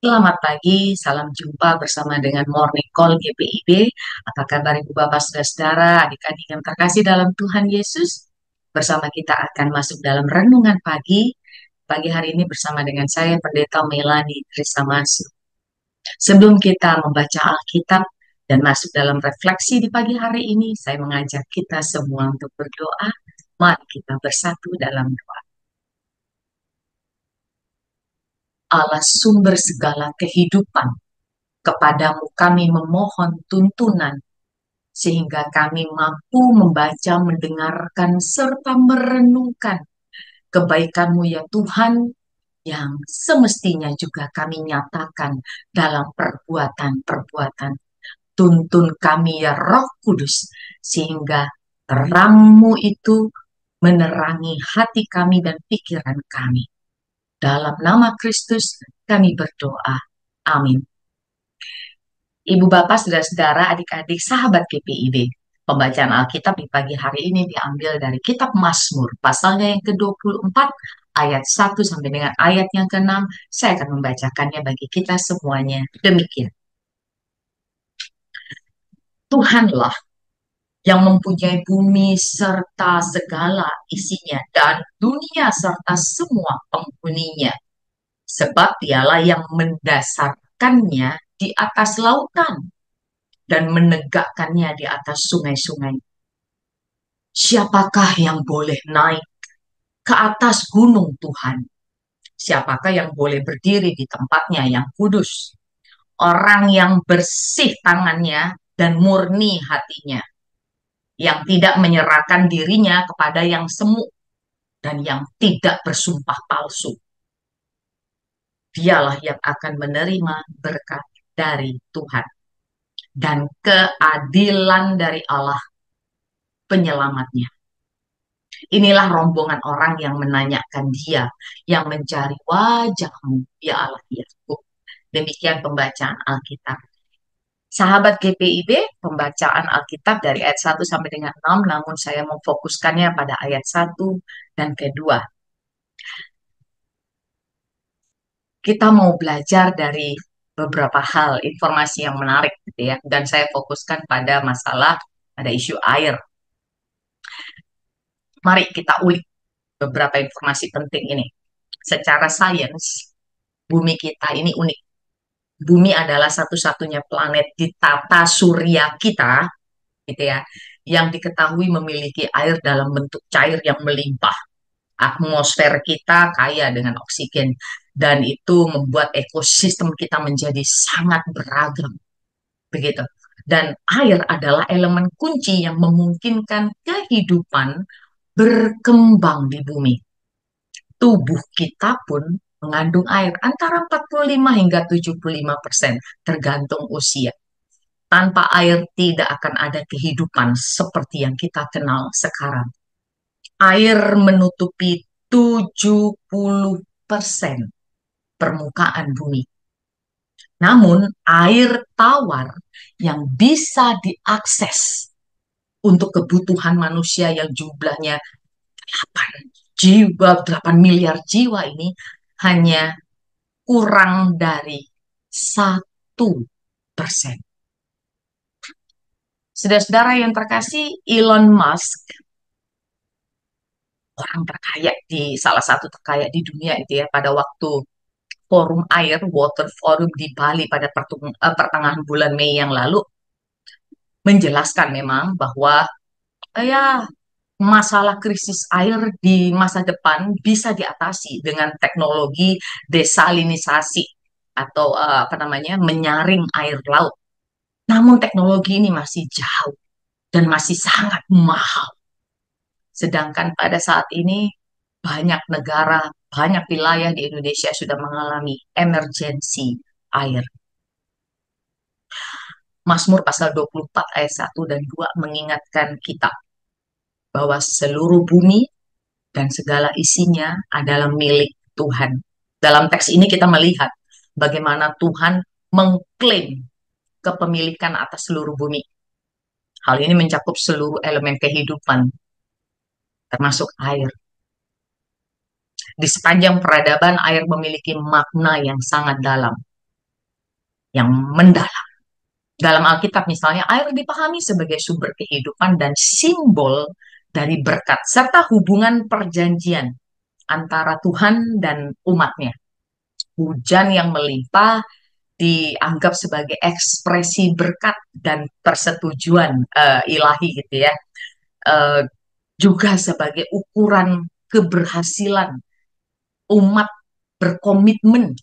Selamat pagi, salam jumpa bersama dengan Morning Call GPIB. Apa kabar Ibu Bapak Saudara-saudara, adik-adik yang terkasih dalam Tuhan Yesus? Bersama kita akan masuk dalam renungan pagi hari ini bersama dengan saya Pendeta Melani Trisamasi. Sebelum kita membaca Alkitab dan masuk dalam refleksi di pagi hari ini, saya mengajak kita semua untuk berdoa. Mari kita bersatu dalam doa. Allah sumber segala kehidupan, kepadamu kami memohon tuntunan sehingga kami mampu membaca, mendengarkan, serta merenungkan kebaikan-Mu ya Tuhan, yang semestinya juga kami nyatakan dalam perbuatan-perbuatan. Tuntun kami ya Roh Kudus, sehingga terang-Mu itu menerangi hati kami dan pikiran kami. Dalam nama Kristus kami berdoa. Amin. Ibu Bapak, Saudara-saudara, adik-adik, sahabat GPIB. Pembacaan Alkitab di pagi hari ini diambil dari kitab Mazmur, pasalnya yang ke-24, ayat 1 sampai dengan ayat yang ke-6. Saya akan membacakannya bagi kita semuanya. Demikian. Tuhanlah yang mempunyai bumi serta segala isinya dan dunia serta semua penghuninya. Sebab dialah yang mendasarkannya di atas lautan dan menegakkannya di atas sungai-sungai. Siapakah yang boleh naik ke atas gunung Tuhan? Siapakah yang boleh berdiri di tempatnya yang kudus? Orang yang bersih tangannya dan murni hatinya, yang tidak menyerahkan dirinya kepada yang semu dan yang tidak bersumpah palsu. Dialah yang akan menerima berkat dari Tuhan dan keadilan dari Allah penyelamatnya. Inilah rombongan orang yang menanyakan dia, yang mencari wajah-Mu, ya Allah Yakub. Demikian pembacaan Alkitab. Sahabat GPIB, pembacaan Alkitab dari ayat 1 sampai dengan 6, namun saya memfokuskannya pada ayat 1 dan kedua. Kita mau belajar dari beberapa hal, informasi yang menarik gitu ya, dan saya fokuskan pada pada isu air. Mari kita ulik beberapa informasi penting ini. Secara sains, bumi kita ini unik. Bumi adalah satu-satunya planet di tata surya kita, gitu ya, yang diketahui memiliki air dalam bentuk cair yang melimpah. Atmosfer kita kaya dengan oksigen, dan itu membuat ekosistem kita menjadi sangat beragam, begitu. Dan air adalah elemen kunci yang memungkinkan kehidupan berkembang di bumi. Tubuh kita pun mengandung air antara 45 hingga 75%, tergantung usia. Tanpa air tidak akan ada kehidupan seperti yang kita kenal sekarang. Air menutupi 70% permukaan bumi. Namun air tawar yang bisa diakses untuk kebutuhan manusia yang jumlahnya 8 miliar jiwa ini hanya kurang dari 1%. Saudara-saudara yang terkasih, Elon Musk, orang terkaya salah satu terkaya di dunia itu ya, pada waktu Forum Air, Water Forum di Bali pada pertengahan bulan Mei yang lalu, menjelaskan memang bahwa ya masalah krisis air di masa depan bisa diatasi dengan teknologi desalinisasi atau apa namanya, menyaring air laut. Namun teknologi ini masih jauh dan masih sangat mahal. Sedangkan pada saat ini banyak negara, banyak wilayah di Indonesia sudah mengalami emergensi air. Mazmur pasal 24 ayat 1 dan 2 mengingatkan kita bahwa seluruh bumi dan segala isinya adalah milik Tuhan. Dalam teks ini kita melihat bagaimana Tuhan mengklaim kepemilikan atas seluruh bumi. Hal ini mencakup seluruh elemen kehidupan, termasuk air. Di sepanjang peradaban, air memiliki makna yang sangat dalam. yang mendalam. Dalam Alkitab misalnya, air dipahami sebagai sumber kehidupan dan simbol dari berkat, serta hubungan perjanjian antara Tuhan dan umatnya. Hujan yang melimpah dianggap sebagai ekspresi berkat dan persetujuan ilahi gitu ya. Eh, Juga sebagai ukuran keberhasilan umat berkomitmen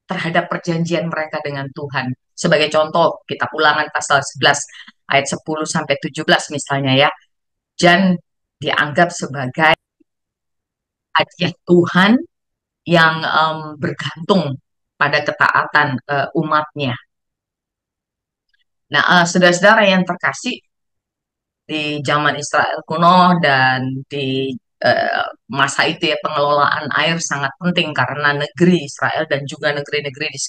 terhadap perjanjian mereka dengan Tuhan. Sebagai contoh, kitab Ulangan pasal 11 ayat 10 sampai 17 misalnya ya. Dan dianggap sebagai hadiah Tuhan yang bergantung pada ketaatan umatnya. Nah, saudara-saudara yang terkasih, di zaman Israel kuno dan di masa itu ya, pengelolaan air sangat penting karena negeri Israel dan juga negeri-negeri di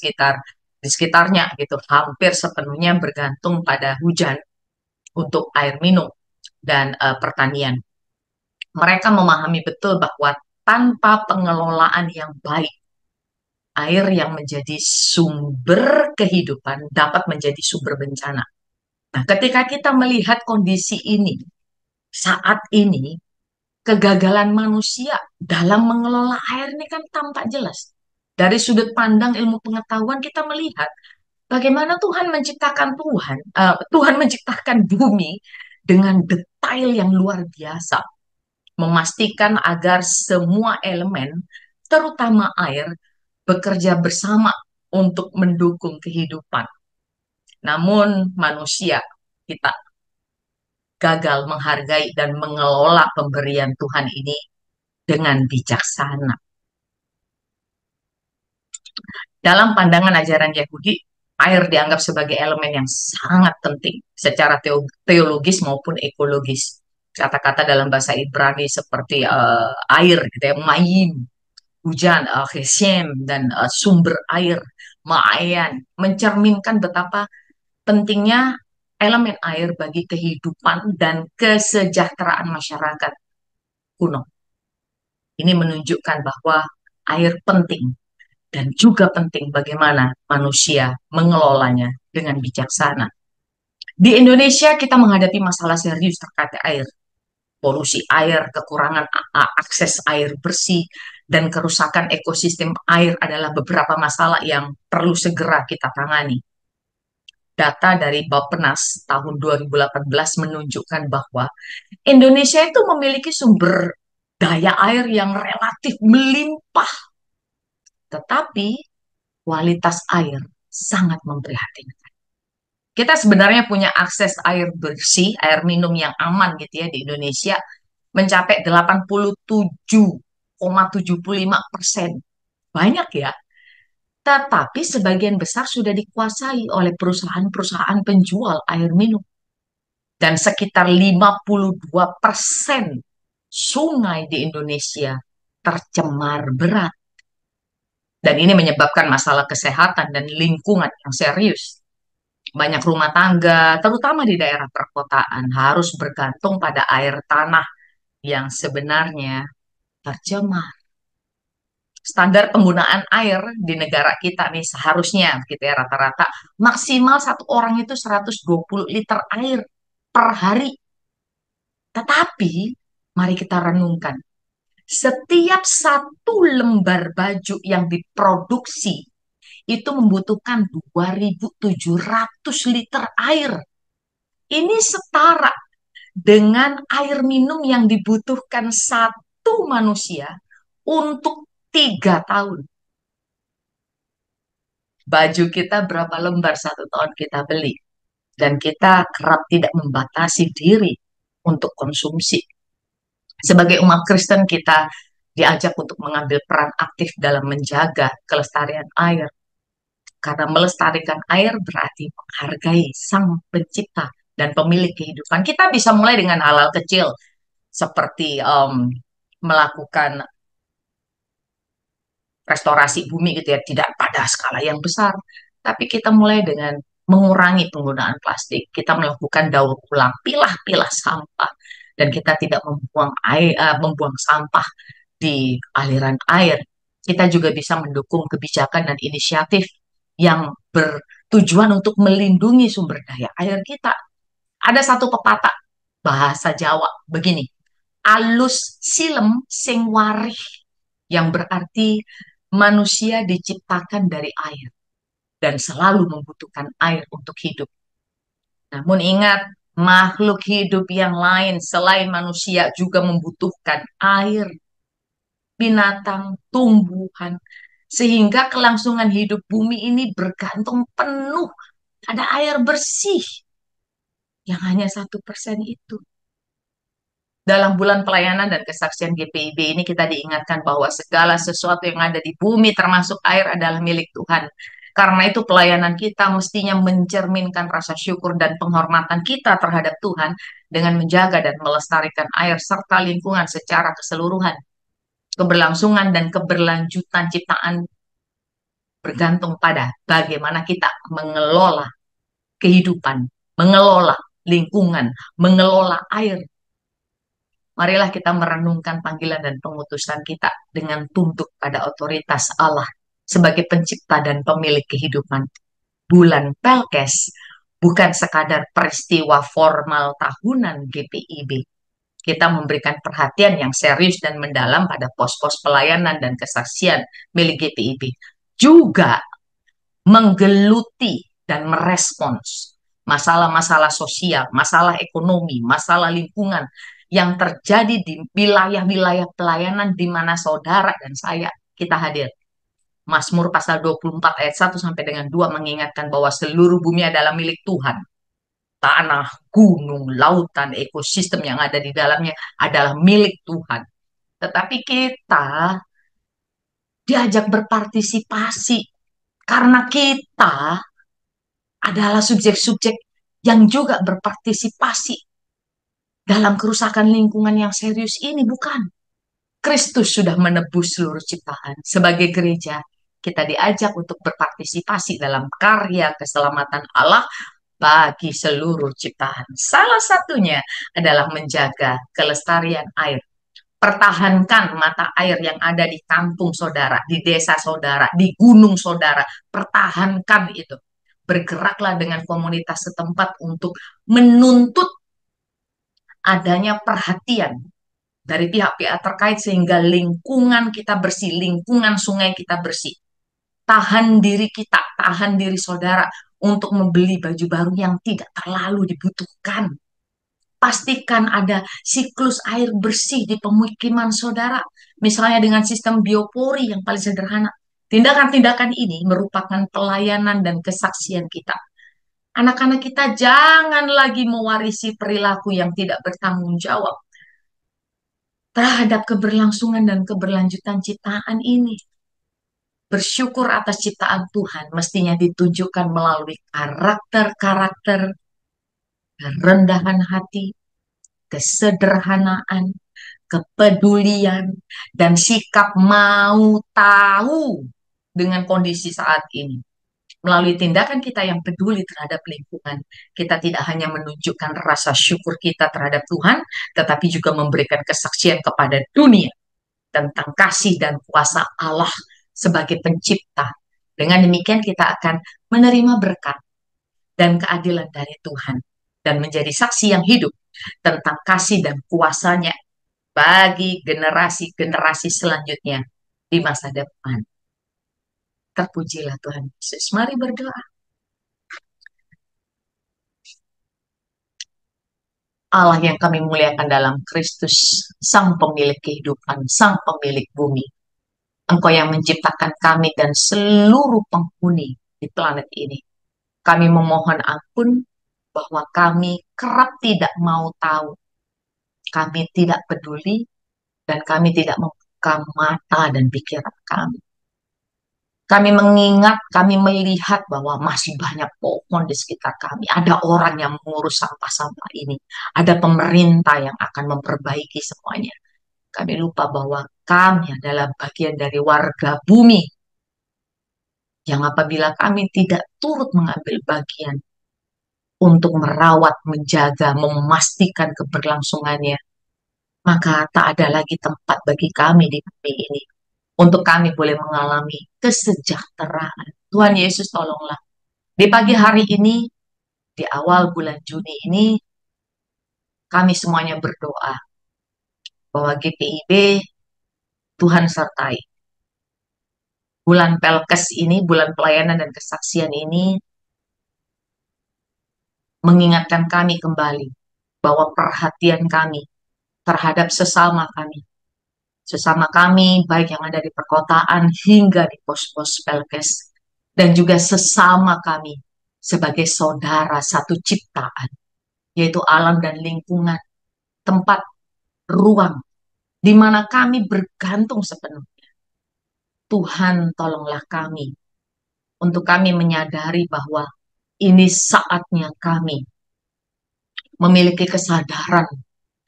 sekitarnya gitu hampir sepenuhnya bergantung pada hujan untuk air minum dan pertanian. Mereka memahami betul bahwa tanpa pengelolaan yang baik, air yang menjadi sumber kehidupan dapat menjadi sumber bencana. Nah, ketika kita melihat kondisi ini, saat ini, kegagalan manusia dalam mengelola air ini kan tampak jelas. Dari sudut pandang ilmu pengetahuan kita melihat bagaimana Tuhan menciptakan bumi dengan detail yang luar biasa, memastikan agar semua elemen, terutama air, bekerja bersama untuk mendukung kehidupan. Namun manusia kita gagal menghargai dan mengelola pemberian Tuhan ini dengan bijaksana. Dalam pandangan ajaran Yahudi, air dianggap sebagai elemen yang sangat penting secara teologis maupun ekologis. Kata-kata dalam bahasa Ibrani seperti air, gitu ya, mayim, hujan, chesem, dan sumber air, ma'ayan, mencerminkan betapa pentingnya elemen air bagi kehidupan dan kesejahteraan masyarakat kuno. Ini menunjukkan bahwa air penting dan juga penting bagaimana manusia mengelolanya dengan bijaksana. Di Indonesia kita menghadapi masalah serius terkait air, polusi air, kekurangan akses air bersih, dan kerusakan ekosistem air adalah beberapa masalah yang perlu segera kita tangani. Data dari Bappenas tahun 2018 menunjukkan bahwa Indonesia itu memiliki sumber daya air yang relatif melimpah, tetapi kualitas air sangat memprihatinkan. Kita sebenarnya punya akses air bersih, air minum yang aman gitu ya di Indonesia mencapai 87,75%. Banyak ya. Tetapi sebagian besar sudah dikuasai oleh perusahaan-perusahaan penjual air minum. Dan sekitar 52% sungai di Indonesia tercemar berat. Dan ini menyebabkan masalah kesehatan dan lingkungan yang serius. Banyak rumah tangga, terutama di daerah perkotaan, harus bergantung pada air tanah yang sebenarnya tercemar. Standar penggunaan air di negara kita nih seharusnya gitu ya rata-rata maksimal satu orang itu 120 liter air per hari. Tetapi mari kita renungkan, setiap satu lembar baju yang diproduksi itu membutuhkan 2.700 liter air. Ini setara dengan air minum yang dibutuhkan satu manusia untuk 3 tahun. Baju kita berapa lembar satu tahun kita beli. Dan kita kerap tidak membatasi diri untuk konsumsi. Sebagai umat Kristen kita diajak untuk mengambil peran aktif dalam menjaga kelestarian air. Karena melestarikan air berarti menghargai Sang Pencipta dan pemilik kehidupan. Kita bisa mulai dengan hal-hal kecil seperti melakukan restorasi bumi gitu ya, tidak pada skala yang besar, tapi kita mulai dengan mengurangi penggunaan plastik. Kita melakukan daur ulang, pilah-pilah sampah, dan kita tidak membuang air, membuang sampah di aliran air. Kita juga bisa mendukung kebijakan dan inisiatif yang bertujuan untuk melindungi sumber daya air kita. Ada satu pepatah bahasa Jawa begini, alus silem sing warih, yang berarti manusia diciptakan dari air dan selalu membutuhkan air untuk hidup. Namun ingat, makhluk hidup yang lain selain manusia juga membutuhkan air, binatang, tumbuhan, sehingga kelangsungan hidup bumi ini bergantung penuh pada air bersih yang hanya 1% itu. Dalam bulan pelayanan dan kesaksian GPIB ini kita diingatkan bahwa segala sesuatu yang ada di bumi termasuk air adalah milik Tuhan. Karena itu pelayanan kita mestinya mencerminkan rasa syukur dan penghormatan kita terhadap Tuhan dengan menjaga dan melestarikan air serta lingkungan secara keseluruhan. Keberlangsungan dan keberlanjutan ciptaan bergantung pada bagaimana kita mengelola kehidupan, mengelola lingkungan, mengelola air. Marilah kita merenungkan panggilan dan pengutusan kita dengan tunduk pada otoritas Allah sebagai pencipta dan pemilik kehidupan. Bulan Pelkes bukan sekadar peristiwa formal tahunan GPIB. Kita memberikan perhatian yang serius dan mendalam pada pos-pos pelayanan dan kesaksian milik GPIB. Juga menggeluti dan merespons masalah-masalah sosial, masalah ekonomi, masalah lingkungan yang terjadi di wilayah-wilayah pelayanan di mana saudara dan saya kita hadir. Mazmur pasal 24 ayat 1 sampai dengan 2 mengingatkan bahwa seluruh bumi adalah milik Tuhan. Tanah, gunung, lautan, ekosistem yang ada di dalamnya adalah milik Tuhan. Tetapi kita diajak berpartisipasi karena kita adalah subjek-subjek yang juga berpartisipasi dalam kerusakan lingkungan yang serius ini, bukan? Kristus sudah menebus seluruh ciptaan. Sebagai gereja, kita diajak untuk berpartisipasi dalam karya keselamatan Allah bagi seluruh ciptaan. Salah satunya adalah menjaga kelestarian air. Pertahankan mata air yang ada di kampung saudara, di desa saudara, di gunung saudara. Pertahankan itu. Bergeraklah dengan komunitas setempat untuk menuntut adanya perhatian dari pihak-pihak terkait sehingga lingkungan kita bersih, lingkungan sungai kita bersih. Tahan diri kita, tahan diri saudara untuk membeli baju baru yang tidak terlalu dibutuhkan. Pastikan ada siklus air bersih di pemukiman saudara, misalnya dengan sistem biopori yang paling sederhana. Tindakan-tindakan ini merupakan pelayanan dan kesaksian kita. Anak-anak kita jangan lagi mewarisi perilaku yang tidak bertanggung jawab terhadap keberlangsungan dan keberlanjutan ciptaan ini. Bersyukur atas ciptaan Tuhan mestinya ditunjukkan melalui karakter-karakter, kerendahan hati, kesederhanaan, kepedulian, dan sikap mau tahu dengan kondisi saat ini. Melalui tindakan kita yang peduli terhadap lingkungan, kita tidak hanya menunjukkan rasa syukur kita terhadap Tuhan, tetapi juga memberikan kesaksian kepada dunia tentang kasih dan kuasa Allah sebagai pencipta. Dengan demikian kita akan menerima berkat dan keadilan dari Tuhan dan menjadi saksi yang hidup tentang kasih dan kuasanya bagi generasi-generasi selanjutnya di masa depan. Terpujilah Tuhan Yesus. Mari berdoa. Allah yang kami muliakan dalam Kristus, Sang Pemilik kehidupan, Sang Pemilik bumi. Engkau yang menciptakan kami dan seluruh penghuni di planet ini. Kami memohon ampun bahwa kami kerap tidak mau tahu. Kami tidak peduli dan kami tidak membuka mata dan pikiran kami. Kami mengingat, kami melihat bahwa masih banyak pohon di sekitar kami. Ada orang yang mengurus sampah-sampah ini. Ada pemerintah yang akan memperbaiki semuanya. Kami lupa bahwa kami adalah bagian dari warga bumi. Yang apabila kami tidak turut mengambil bagian untuk merawat, menjaga, memastikan keberlangsungannya, maka tak ada lagi tempat bagi kami di bumi ini. untuk kami boleh mengalami kesejahteraan. Tuhan Yesus tolonglah. Di pagi hari ini, di awal bulan Juni ini, kami semuanya berdoa bahwa GPIB Tuhan sertai. Bulan Pelkes ini, bulan pelayanan dan kesaksian ini mengingatkan kami kembali bahwa perhatian kami terhadap sesama kami baik yang ada di perkotaan hingga di pos-pos Pelkes, dan juga sesama kami sebagai saudara satu ciptaan, yaitu alam dan lingkungan, tempat, ruang, di mana kami bergantung sepenuhnya. Tuhan tolonglah kami, untuk kami menyadari bahwa ini saatnya kami memiliki kesadaran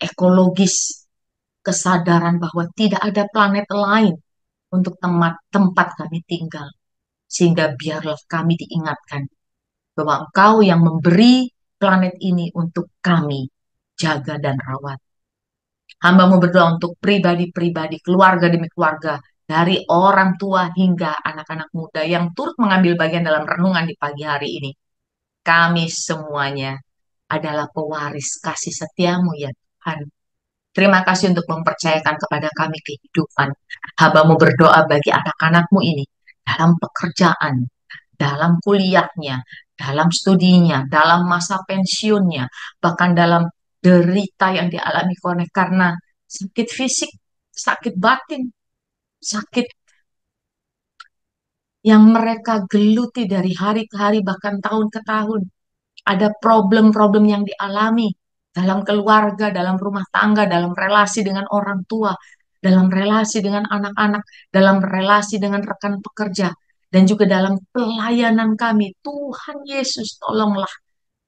ekologis, kesadaran bahwa tidak ada planet lain untuk tempat kami tinggal. Sehingga biarlah kami diingatkan bahwa Engkau yang memberi planet ini untuk kami jaga dan rawat. Hambamu berdoa untuk pribadi-pribadi, keluarga demi keluarga, dari orang tua hingga anak-anak muda yang turut mengambil bagian dalam renungan di pagi hari ini. Kami semuanya adalah pewaris kasih setiamu ya Tuhan. Terima kasih untuk mempercayakan kepada kami kehidupan. Hambamu berdoa bagi anak-anakmu ini dalam pekerjaan, dalam kuliahnya, dalam studinya, dalam masa pensiunnya, bahkan dalam derita yang dialami karena sakit fisik, sakit batin, sakit yang mereka geluti dari hari ke hari, bahkan tahun ke tahun. Ada problem-problem yang dialami dalam keluarga, dalam rumah tangga, dalam relasi dengan orang tua, dalam relasi dengan anak-anak, dalam relasi dengan rekan pekerja, dan juga dalam pelayanan kami. Tuhan Yesus, tolonglah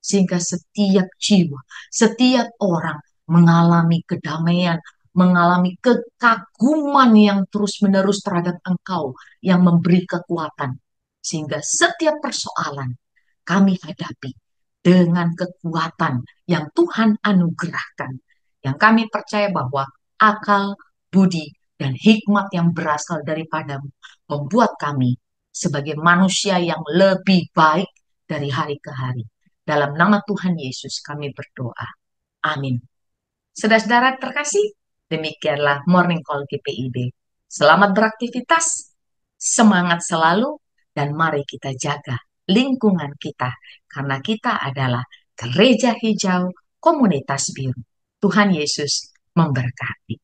sehingga setiap jiwa, setiap orang mengalami kedamaian, mengalami kekaguman yang terus-menerus terhadap Engkau yang memberi kekuatan. Sehingga setiap persoalan kami hadapi dengan kekuatan yang Tuhan anugerahkan. Yang kami percaya bahwa akal, budi, dan hikmat yang berasal daripadamu membuat kami sebagai manusia yang lebih baik dari hari ke hari. Dalam nama Tuhan Yesus kami berdoa. Amin. Saudara-saudara terkasih, demikianlah Morning Call GPIB. Selamat beraktivitas, semangat selalu, dan mari kita jaga lingkungan kita, karena kita adalah gereja hijau komunitas biru. Tuhan Yesus memberkati.